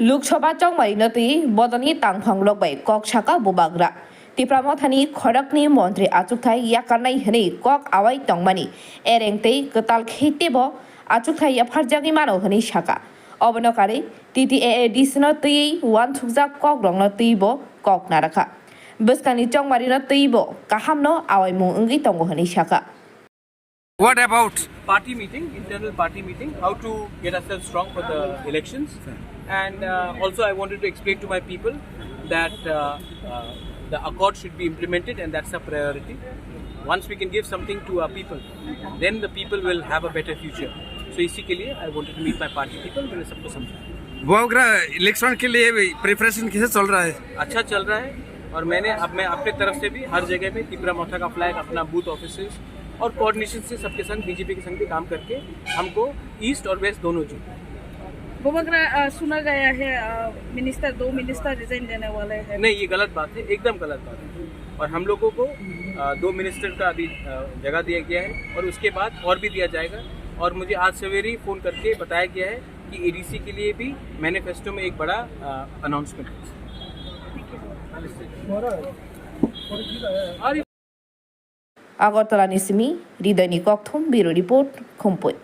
लोकसभा चौमारी नती बदनी तांगफांग लोकबाई कक साका बुबाग्रा तिप्रामथानी खड़कनी मंत्री आचुकथाई याकारनाय हनै कक आवाई तंगमानी एरेंगतै गताल खेतेबो आचुकथाई याफारजागि मानो हनै साका अबनकारे TTAADC तै वान थुकजा कक रंनो तैबो कक नाराखा बस्कानि चौमारी तैबो काहामनो आवाई मुं अंगै तंगो हनै साका What about party meeting, internal party meeting, how to get ourselves strong for the elections. And also I wanted to explain to my people that the accord should be implemented and that's a priority. Once we can give something to our people, then the people will have a better future. So इसी के लिए I wanted to meet my party people, मैंने सबको समझा। Bogra election के लिए preparation कैसे चल रहा है? अच्छा चल रहा है और मैं अपने तरफ से भी हर जगह में तिप्रामोथा का फ्लैग अपना बूथ ऑफिसेस और कोऑर्डिनेशन से सबके संग बीजेपी के संग भी काम करके हमको ईस्ट और वेस्ट दोनों जीतना। बुबाग्रा सुना गया है दो मिनिस्टर रिजाइन देने वाले हैं। नहीं, ये गलत बात है, एकदम गलत बात है। और हम लोगों को 2 मिनिस्टर का अभी जगह दिया गया है और उसके बाद और भी दिया जाएगा। और मुझे आज सवेरे ही फ़ोन करके बताया गया है कि एडीसी के लिए भी मैनिफेस्टो में एक बड़ा अनाउंसमेंट है। আগরতলা নিসিমি হৃদয়নি ককথম ব্যুরো রিপোর্ট খুমপুই।